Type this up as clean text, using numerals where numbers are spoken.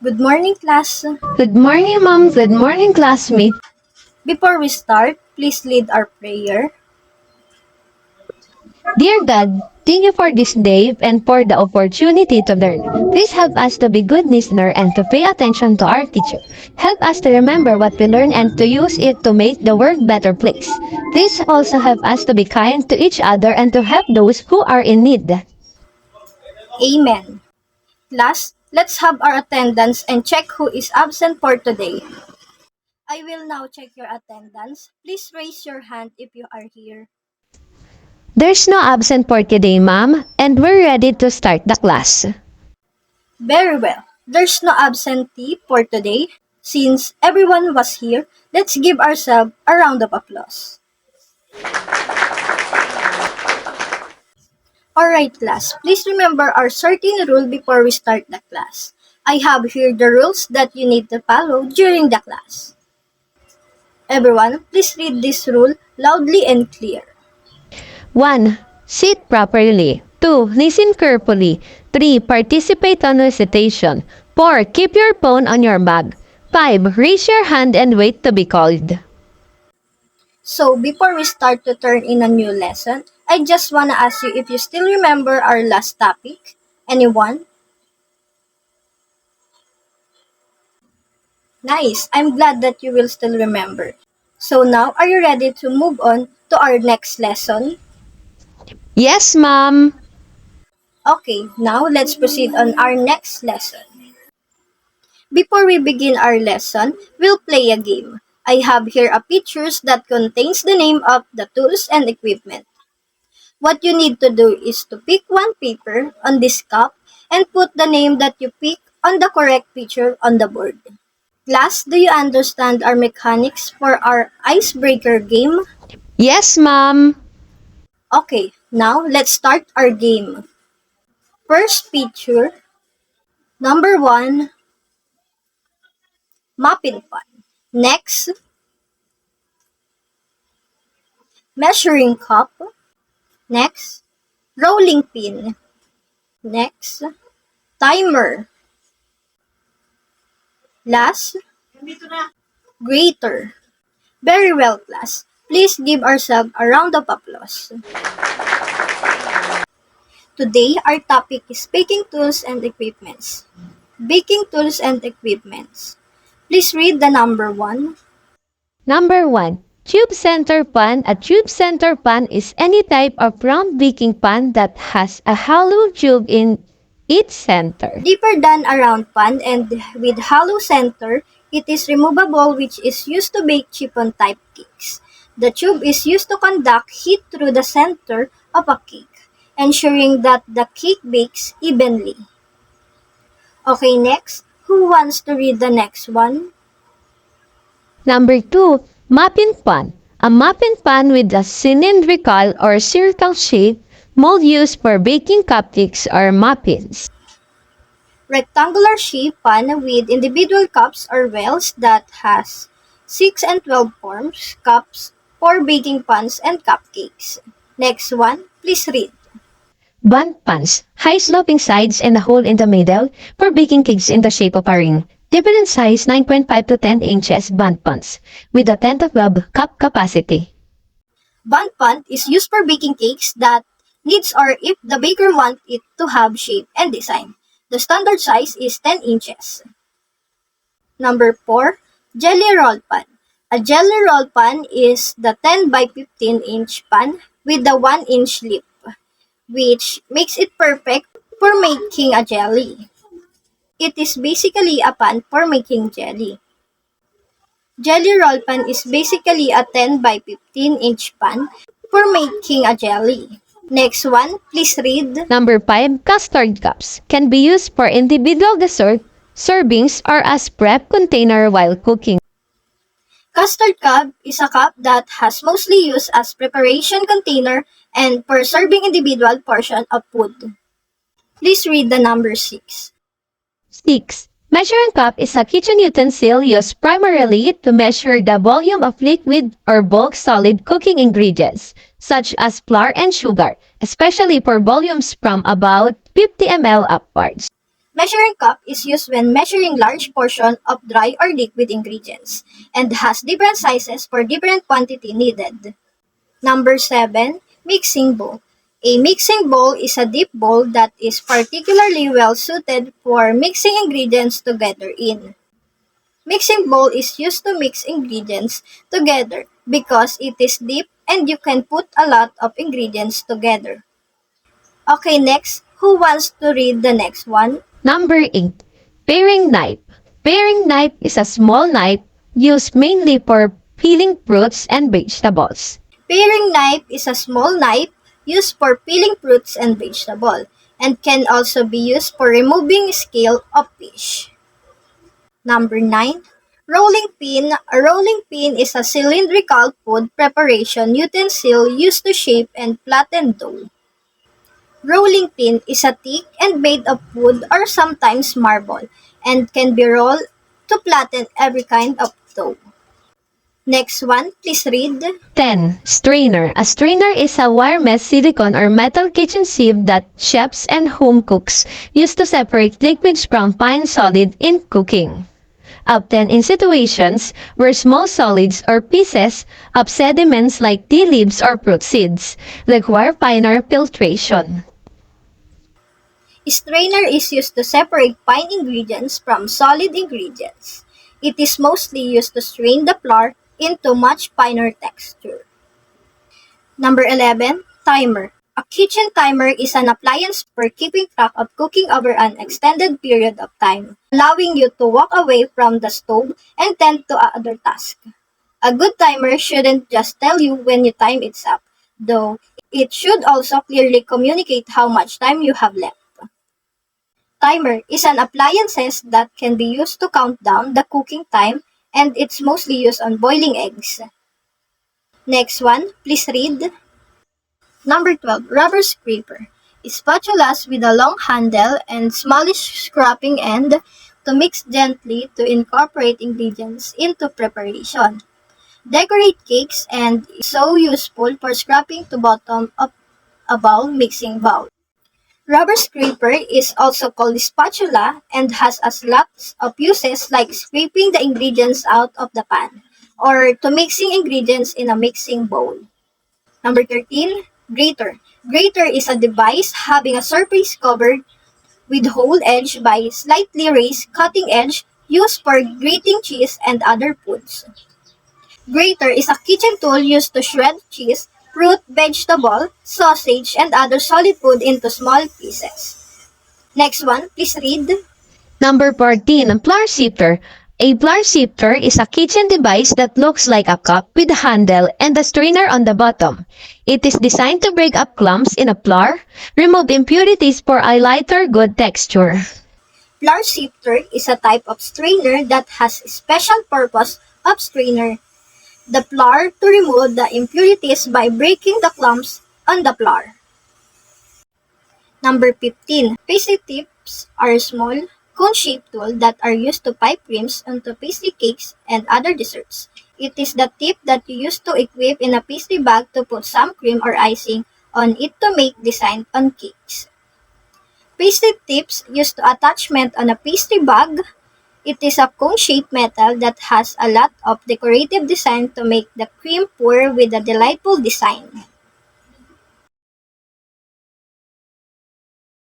Good morning, class. Good morning, Mom. Good morning, classmate. Before we start, please lead our prayer. Dear God, thank you for this day and for the opportunity to learn. Please help us to be good listener and to pay attention to our teacher. Help us to remember what we learn and to use it to make the world better place. Please also help us to be kind to each other and to help those who are in need. Amen. Class, let's have our attendance and check who is absent for today. I will now check your attendance. Please raise your hand if you are here. There's no absent for today, Ma'am, and we're ready to start the class. Very well. There's no absentee for today. Since everyone was here, let's give ourselves a round of applause. Alright class, please remember our certain rule before we start the class. I have here the rules that you need to follow during the class. Everyone, please read this rule loudly and clear. 1. Sit properly. 2. Listen carefully. 3. Participate on recitation. 4. Keep your phone on your bag. 5. Raise your hand and wait to be called. So, before we start to turn in a new lesson, I just wanna ask you if you still remember our last topic. Anyone? Nice, I'm glad that you will still remember. So now, are you ready to move on to our next lesson? Yes, ma'am. Okay, now let's proceed on our next lesson. Before we begin our lesson, we'll play a game. I have here a pictures that contains the name of the tools and equipment. What you need to do is to pick one paper on this cup and put the name that you pick on the correct picture on the board. Class, do you understand our mechanics for our icebreaker game? Yes, ma'am. Okay, now let's start our game. First picture, number 1, muffin pan. Next, measuring cup. Next, rolling pin. Next, timer. Last, grater. Very well, class. Please give ourselves a round of applause. Today, our topic is baking tools and equipments. Baking tools and equipments. Please read the number 1. Number 1. Tube center pan. A tube center pan is any type of round baking pan that has a hollow tube in its center. Deeper than a round pan and with hollow center, it is removable, which is used to bake chiffon type cakes. The tube is used to conduct heat through the center of a cake, ensuring that the cake bakes evenly. Okay, next. Who wants to read the next one? Number 2. Muffin pan. A muffin pan with a cylindrical or circle shape mold used for baking cupcakes or muffins. Rectangular shape pan with individual cups or wells that has 6 and 12 forms, cups for baking pans and cupcakes. Next one, please read. Bun pans. High sloping sides and a hole in the middle for baking cakes in the shape of a ring. Different size 9.5 to 10 inches bun pans with a 10 to 12 cup capacity. Bun pan is used for baking cakes that needs or if the baker wants it to have shape and design. The standard size is 10 inches. Number 4, jelly roll pan. A jelly roll pan is the 10 by 15 inch pan with the 1 inch lip, which makes it perfect for making a jelly. It is basically a pan for making jelly. Jelly roll pan is basically a 10 by 15 inch pan for making a jelly. Next one, please read. Number 5. Custard cups. Can be used for individual dessert, servings, or as prep container while cooking. Custard cup is a cup that has mostly used as preparation container and for serving individual portion of food. Please read the number 6. 6. Measuring cup is a kitchen utensil used primarily to measure the volume of liquid or bulk solid cooking ingredients, such as flour and sugar, especially for volumes from about 50 ml upwards. Measuring cup is used when measuring large portion of dry or liquid ingredients and has different sizes for different quantity needed. Number 7, mixing bowl. A mixing bowl is a deep bowl that is particularly well suited for mixing ingredients together in. Mixing bowl is used to mix ingredients together because it is deep and you can put a lot of ingredients together. Okay, next, who wants to read the next one? Number 8. Paring knife. Paring knife is a small knife used mainly for peeling fruits and vegetables. Paring knife is a small knife used for peeling fruits and vegetables and can also be used for removing scale of fish. Number 9. Rolling pin. A rolling pin is a cylindrical food preparation utensil used to shape and flatten dough. Rolling pin is a thick and made of wood or sometimes marble and can be rolled to flatten every kind of dough. Next one, please read. 10. Strainer. A strainer is a wire mesh silicone or metal kitchen sieve that chefs and home cooks use to separate liquids from fine solid in cooking. Often in situations where small solids or pieces of sediments like tea leaves or fruit seeds require finer filtration. Strainer is used to separate fine ingredients from solid ingredients. It is mostly used to strain the flour into much finer texture. Number 11, timer. A kitchen timer is an appliance for keeping track of cooking over an extended period of time, allowing you to walk away from the stove and tend to other tasks. A good timer shouldn't just tell you when your time is up, though it should also clearly communicate how much time you have left. Timer is an appliance that can be used to count down the cooking time and it's mostly used on boiling eggs. Next one, please read. Number 12, rubber scraper. Spatulas with a long handle and smallish scraping end to mix gently to incorporate ingredients into preparation. Decorate cakes and is so useful for scraping to bottom of a bowl mixing bowl. Rubber scraper is also called spatula and has a lots of uses like scraping the ingredients out of the pan or to mixing ingredients in a mixing bowl. Number 13, grater. Grater is a device having a surface covered with whole edge by slightly raised cutting edge used for grating cheese and other foods. Grater is a kitchen tool used to shred cheese, fruit, vegetable, sausage, and other solid food into small pieces. Next one, please read. Number 14. Flour sifter. A flour sifter is a kitchen device that looks like a cup with a handle and a strainer on the bottom. It is designed to break up clumps in a flour, remove impurities for a lighter good texture. Flour sifter is a type of strainer that has a special purpose of strainer the flour to remove the impurities by breaking the clumps on the flour. Number 15. Pastry tips are small, cone-shaped tools that are used to pipe creams onto pastry cakes and other desserts. It is the tip that you use to equip in a pastry bag to put some cream or icing on it to make design on cakes. Pastry tips used to attachment on a pastry bag. It is a cone-shaped metal that has a lot of decorative design to make the cream pour with a delightful design.